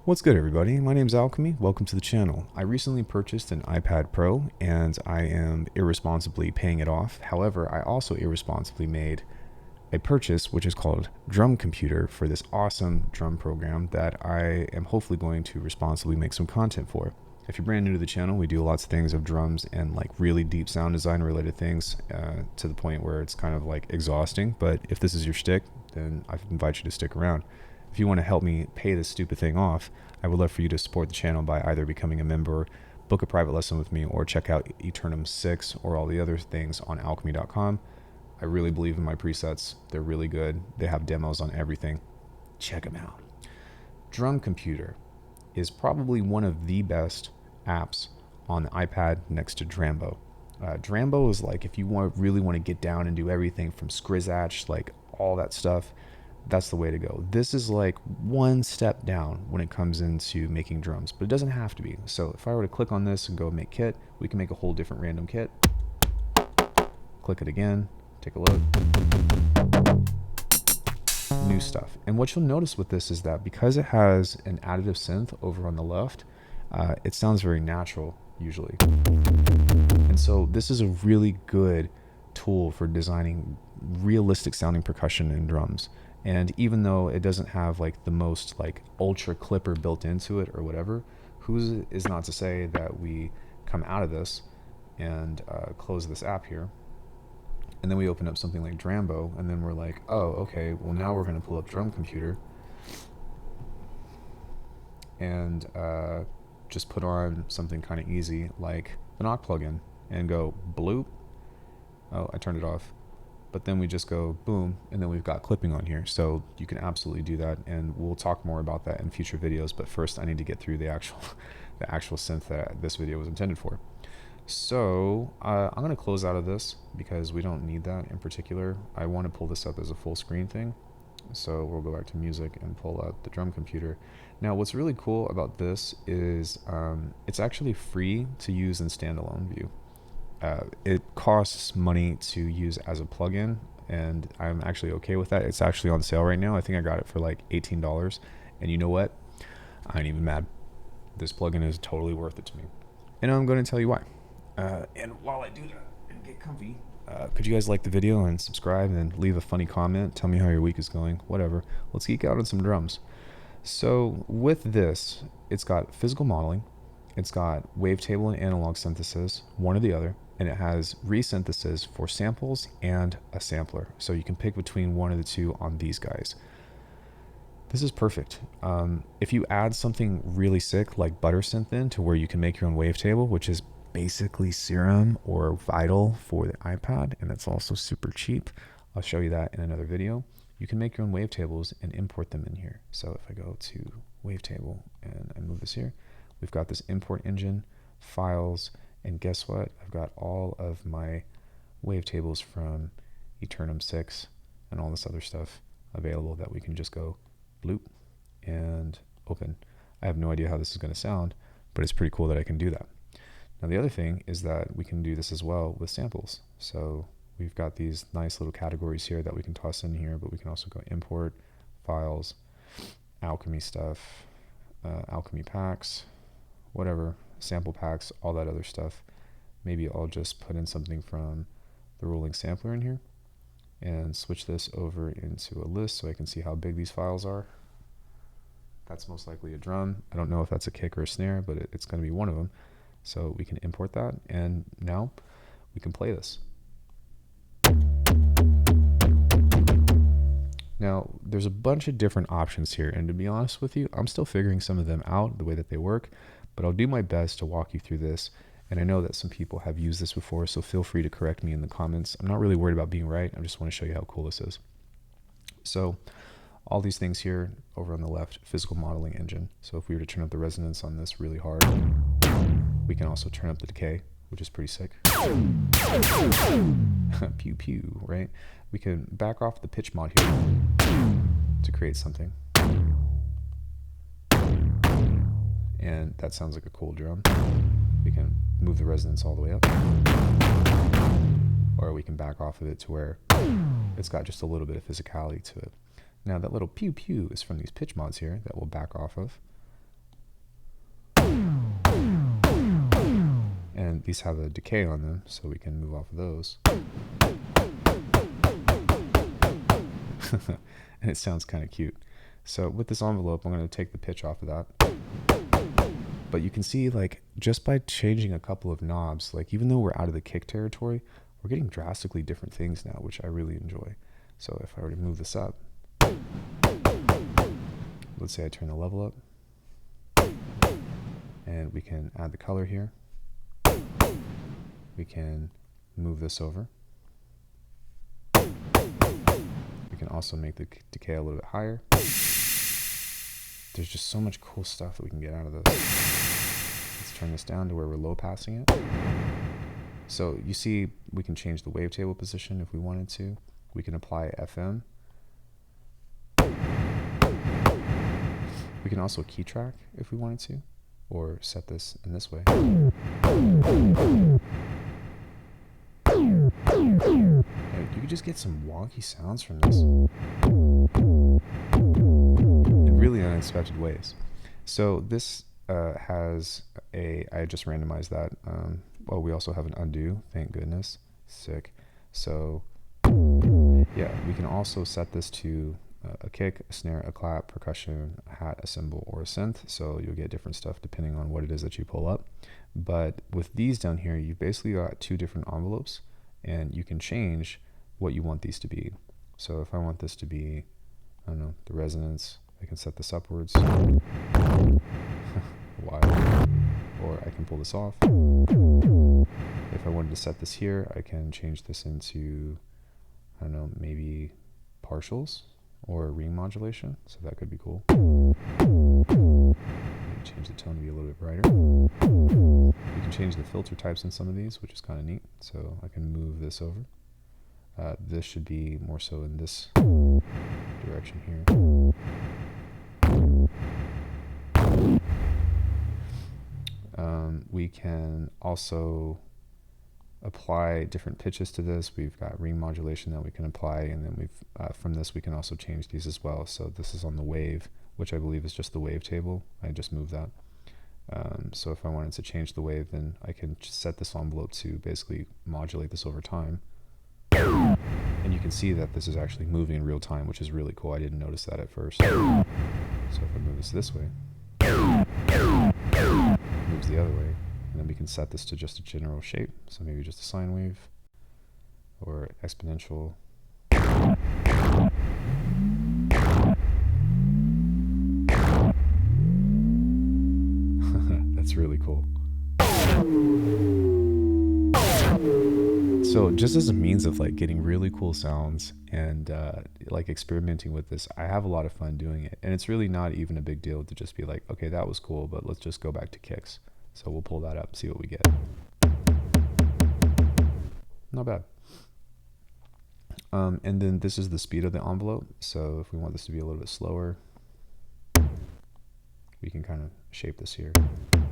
What's good, everybody? My name's Alckemy. Welcome to the channel. I recently purchased an iPad Pro and I am irresponsibly paying it off. However, I also irresponsibly made a purchase which is called Drum Computer for this awesome drum program that I am hopefully going to responsibly make some content for. If you're brand new to the channel, we do lots of things of drums and like really deep sound design related things to the point where it's kind of like exhausting. But if this is your shtick, then I invite you to stick around. If you want to help me pay this stupid thing off, I would love for you to support the channel by either becoming a member, book a private lesson with me, or check out ARCANUM 6 or all the other things on Alckemy.com. I really believe in my presets. They're really good. They have demos on everything. Check them out. Drum Computer is probably one of the best apps on the iPad next to Drambo. Drambo is like if you really want to get down and do everything from Scrizatch, like all that stuff, that's the way to go. This is like one step down when it comes into making drums, but it doesn't have to be. So if I were to click on this and go make kit, we can make a whole different random kit. Click it again, take a look. New stuff. And what you'll notice with this is that because it has an additive synth over on the left, it sounds very natural usually. And so this is a really good tool for designing realistic sounding percussion in drums. And even though it doesn't have like the most like ultra clipper built into it or whatever, who's is not to say that we come out of this and close this app here, and then we open up something like Drambo, and then we're like, oh, okay, well now we're going to pull up Drum Computer and just put on something kind of easy like the knock plugin and go bloop. Oh, I turned it off. But then we just go boom, and then we've got clipping on here. So you can absolutely do that, and we'll talk more about that in future videos. But first I need to get through the actual synth that this video was intended for. So I'm going to close out of this because we don't need that in particular. I want to pull this up as a full screen thing. So we'll go back to music and pull out the Drum Computer. Now what's really cool about this is it's actually free to use in standalone view. It costs money to use as a plugin, and I'm actually okay with that. It's actually on sale right now. I think I got it for like $18, and you know what? I ain't even mad. This plugin is totally worth it to me, and I'm going to tell you why. And while I do that and get comfy, could you guys like the video and subscribe and leave a funny comment? Tell me how your week is going, whatever. Let's geek out on some drums. So with this, it's got physical modeling, it's got wavetable and analog synthesis, one or the other, and it has resynthesis for samples and a sampler. So you can pick between one of the two on these guys. This is perfect. If you add something really sick like ButterSynth in to where you can make your own wavetable, which is basically Serum or Vital for the iPad, and it's also super cheap. I'll show you that in another video. You can make your own wavetables and import them in here. So if I go to wavetable and I move this here, we've got this import engine, files, and guess what? I've got all of my wavetables from ARCANUM 6 and all this other stuff available that we can just go bloop and open. I have no idea how this is going to sound, but it's pretty cool that I can do that. Now the other thing is that we can do this as well with samples. So we've got these nice little categories here that we can toss in here, but we can also go import, files, Alckemy stuff, Alckemy packs, whatever, sample packs, all that other stuff. Maybe I'll just put in something from the rolling sampler in here and switch this over into a list so I can see how big these files are. That's most likely a drum. I don't know if that's a kick or a snare, but it's going to be one of them. So we can import that, and now we can play this. Now, there's a bunch of different options here, and to be honest with you, I'm still figuring some of them out, the way that they work, but I'll do my best to walk you through this. And I know that some people have used this before, so feel free to correct me in the comments. I'm not really worried about being right. I just want to show you how cool this is. So all these things here over on the left, physical modeling engine. So if we were to turn up the resonance on this really hard, we can also turn up the decay, which is pretty sick. Pew pew, right? We can back off the pitch mod here to create something. And that sounds like a cool drum. We can move the resonance all the way up. Or we can back off of it to where it's got just a little bit of physicality to it. Now that little pew pew is from these pitch mods here that we'll back off of. And these have a decay on them, so we can move off of those. And it sounds kind of cute. So with this envelope, I'm going to take the pitch off of that. But you can see, like, just by changing a couple of knobs, like, even though we're out of the kick territory, we're getting drastically different things now, which I really enjoy. So if I were to move this up, let's say I turn the level up, and we can add the color here. We can move this over. We can also make the decay a little bit higher. There's just so much cool stuff that we can get out of this. Let's turn this down to where we're low passing it. So you see, we can change the wavetable position if we wanted to. We can apply FM. We can also key track if we wanted to, or set this in this way. And you can just get some wonky sounds from this in really unexpected ways. So this has I just randomized that. Well, we also have an undo, thank goodness. Sick. So yeah, we can also set this to a kick, a snare, a clap, percussion, a hat, a cymbal, or a synth. So you'll get different stuff depending on what it is that you pull up. But with these down here, you've basically got two different envelopes, and you can change what you want these to be. So if I want this to be, I don't know, the resonance, I can set this upwards. Wide. Or I can pull this off. If I wanted to set this here, I can change this into, I don't know, maybe partials or ring modulation. So that could be cool. Change the tone to be a little bit brighter. You can change the filter types in some of these, which is kind of neat. So I can move this over. This should be more so in this direction here. We can also apply different pitches to this. We've got ring modulation that we can apply, and then we've from this we can also change these as well. So this is on the wave, which I believe is just the wavetable. I just moved that. So if I wanted to change the wave, then I can just set this envelope to basically modulate this over time. And you can see that this is actually moving in real time, which is really cool. I didn't notice that at first. So if I move this way, it moves the other way. And then we can set this to just a general shape. So maybe just a sine wave or exponential. That's really cool. So just as a means of like getting really cool sounds and like experimenting with this, I have a lot of fun doing it. And it's really not even a big deal to just be like, okay, that was cool, but let's just go back to kicks. So we'll pull that up, see what we get. Not bad. And then this is the speed of the envelope. So if we want this to be a little bit slower, we can kind of shape this here. I'm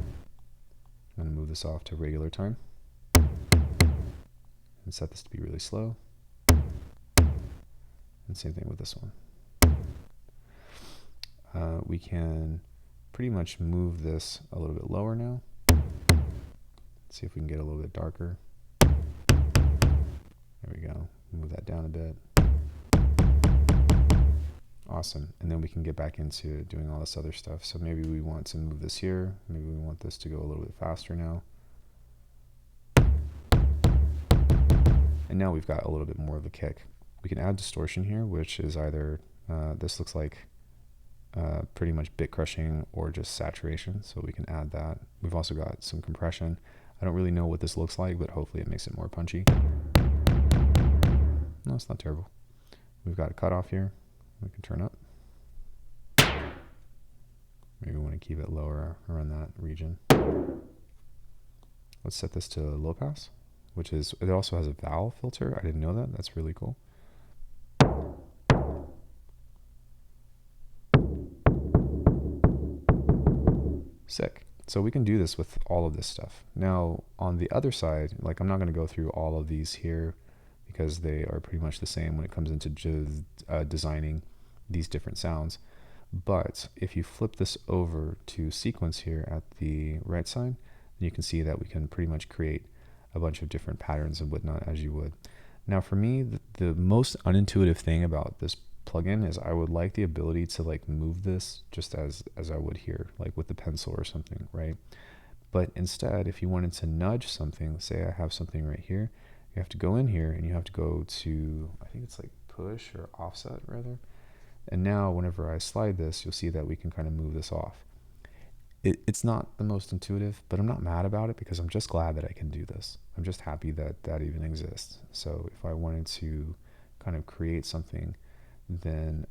going to move this off to regular time and set this to be really slow. And same thing with this one. We can pretty much move this a little bit lower now. See if we can get a little bit darker. There we go. Move that down a bit. Awesome. And then we can get back into doing all this other stuff. So maybe we want to move this here. Maybe we want this to go a little bit faster now. And now we've got a little bit more of a kick. We can add distortion here, which is either, this looks like pretty much bit crushing or just saturation. So we can add that. We've also got some compression. I don't really know what this looks like, but hopefully it makes it more punchy. No, it's not terrible. We've got a cutoff here. We can turn up. Maybe we want to keep it lower around that region. Let's set this to low pass, which is, it also has a vowel filter. I didn't know that. That's really cool. Sick. So we can do this with all of this stuff. Now, on the other side, like I'm not going to go through all of these here because they are pretty much the same when it comes into designing these different sounds. But if you flip this over to sequence here at the right side, you can see that we can pretty much create a bunch of different patterns and whatnot as you would. Now for me, the most unintuitive thing about this plugin is I would like the ability to like move this just as I would here, like with the pencil or something, right? But instead, if you wanted to nudge something, say I have something right here, you have to go in here and you have to go to, I think it's like push or offset rather. And now whenever I slide this, you'll see that we can kind of move this off. It's not the most intuitive, but I'm not mad about it because I'm just glad that I can do this. I'm just happy that that even exists. So if I wanted to kind of create something, then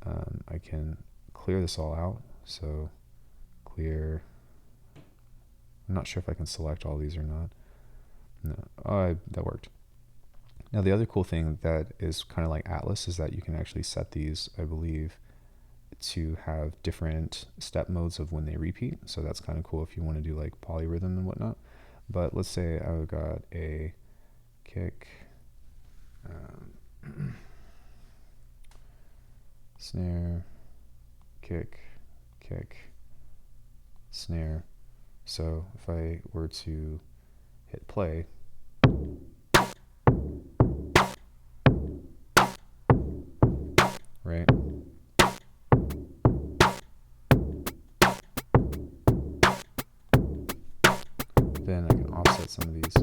I can clear this all out. So clear. I'm not sure if I can select all these or not. No, that worked. Now the other cool thing that is kind of like Atlas is that you can actually set these, I believe, to have different step modes of when they repeat. So that's kind of cool if you want to do like polyrhythm and whatnot. But let's say I've got a kick, snare, kick, snare. So if I were to hit play, right? Then I can offset some of these.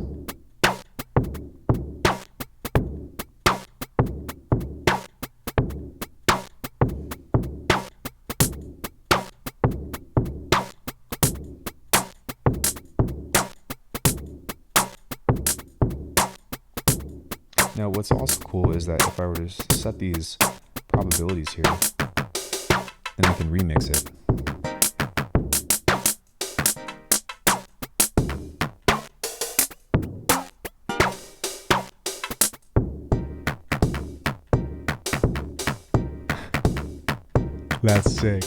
Now what's also cool is that if I were to set these probabilities here, then I can remix it. That's sick.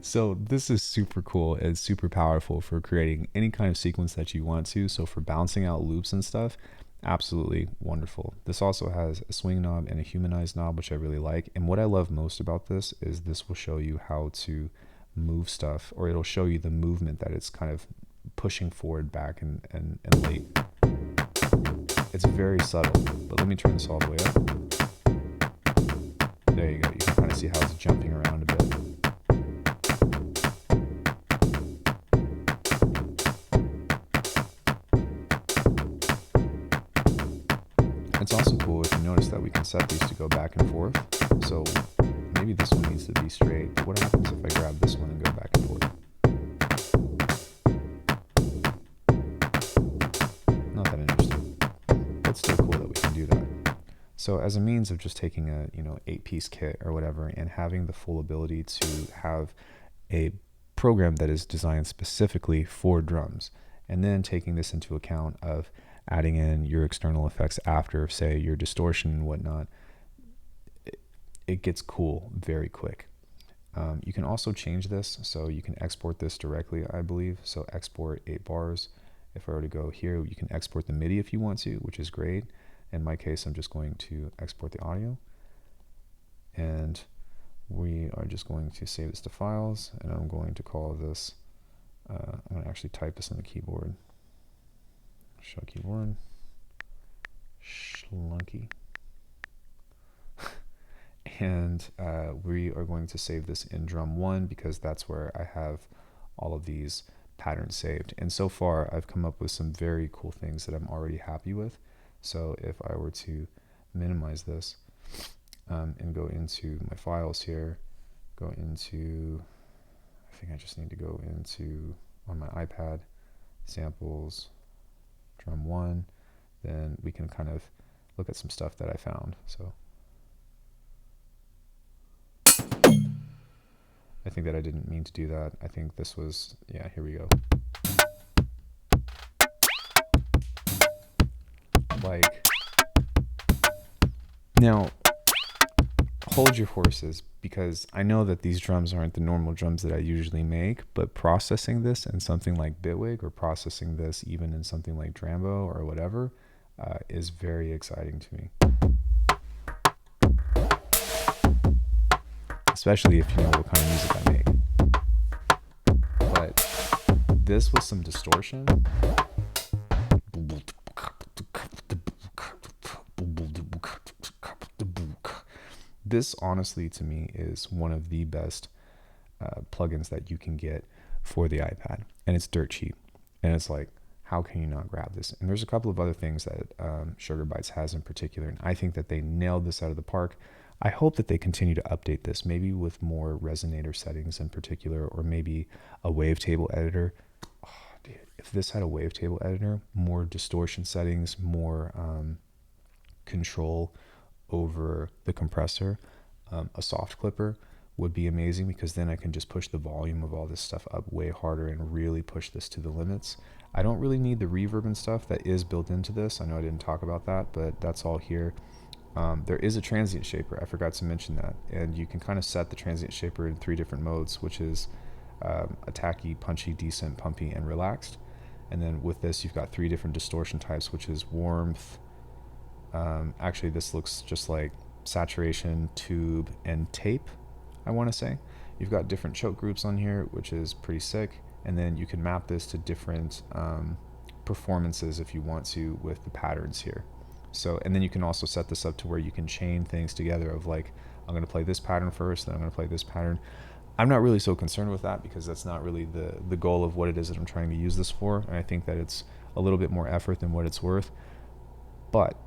So this is super cool. It's super powerful for creating any kind of sequence that you want to. So for bouncing out loops and stuff, absolutely wonderful. This also has a swing knob and a humanized knob, which I really like. And what I love most about this is this will show you how to move stuff, or it'll show you the movement that it's kind of pushing forward, back, and late. It's very subtle, but let me turn this all the way up. There you go. You can kind of see how it's jumping around a bit. It's also cool if you notice that we can set these to go back and forth. So maybe this one needs to be straight, but what happens if I grab this one and go back and forth? Not that interesting, but still cool that we can do that. So as a means of just taking a 8-piece kit or whatever and having the full ability to have a program that is designed specifically for drums, and then taking this into account of adding in your external effects after, say, your distortion and whatnot, it gets cool very quick. You can also change this, so you can export this directly, I believe. So export 8 bars. If I were to go here, you can export the MIDI if you want to, which is great. In my case, I'm just going to export the audio. And we are just going to save this to files, and I'm going to call this, I'm going to actually type this on the keyboard. Show keyboard, Schlunky. And we are going to save this in drum 1 because that's where I have all of these patterns saved. And so far, I've come up with some very cool things that I'm already happy with. So if I were to minimize this and go into my files here, go into, I think I just need to go into, on my iPad, samples, drum 1, then we can kind of look at some stuff that I found. So I think that I didn't mean to do that. I think this was, yeah, here we go. Like, now, hold your horses, because I know that these drums aren't the normal drums that I usually make, but processing this in something like Bitwig, or processing this even in something like Drambo or whatever, is very exciting to me. Especially if you know what kind of music I make. But this with some distortion. This honestly to me is one of the best plugins that you can get for the iPad, and it's dirt cheap. And it's like, how can you not grab this? And there's a couple of other things that Sugar Bytes has in particular, and I think that they nailed this out of the park. I hope that they continue to update this, maybe with more resonator settings in particular, or maybe a wavetable editor. Oh, dude, if this had a wavetable editor, more distortion settings, more control over the compressor, a soft clipper would be amazing, because then I can just push the volume of all this stuff up way harder and really push this to the limits. I don't really need the reverb and stuff that is built into this. I know I didn't talk about that, but that's all here. There is a transient shaper. I forgot to mention that. And you can kind of set the transient shaper in 3 different modes, which is attacky, punchy, decent, pumpy, and relaxed. And then with this, you've got 3 different distortion types, which is warmth. Actually, this looks just like saturation, tube, and tape, I want to say. You've got different choke groups on here, which is pretty sick. And then you can map this to different performances if you want to with the patterns here. So, and then you can also set this up to where you can chain things together of like, I'm going to play this pattern first, then I'm going to play this pattern. I'm not really so concerned with that, because that's not really the goal of what it is that I'm trying to use this for. And I think that it's a little bit more effort than what it's worth. But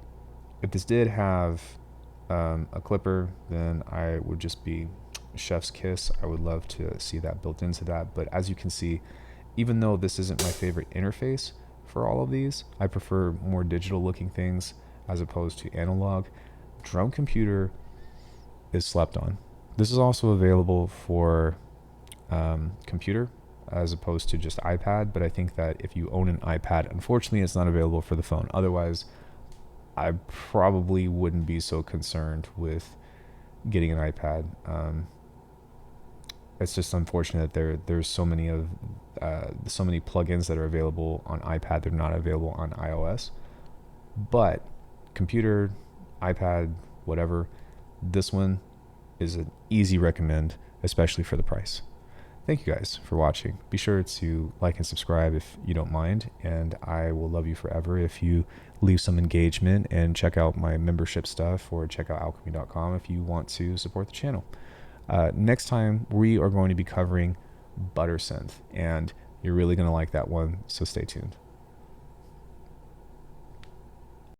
if this did have a clipper, then I would just be chef's kiss. I would love to see that built into that. But as you can see, even though this isn't my favorite interface for all of these, I prefer more digital looking things as opposed to analog. Drum Computer is slept on. This is also available for computer as opposed to just iPad, but I think that if you own an iPad, unfortunately it's not available for the phone. Otherwise, I probably wouldn't be so concerned with getting an iPad. It's just unfortunate that there's so many plugins that are available on iPad. They're not available on iOS. But computer, iPad, whatever, this one is an easy recommend, especially for the price. Thank you guys for watching. Be sure to like and subscribe if you don't mind, and I will love you forever if you leave some engagement and check out my membership stuff, or check out alchemy.com if you want to support the channel. Next time we are going to be covering Butter Synth, and you're really going to like that one, so stay tuned.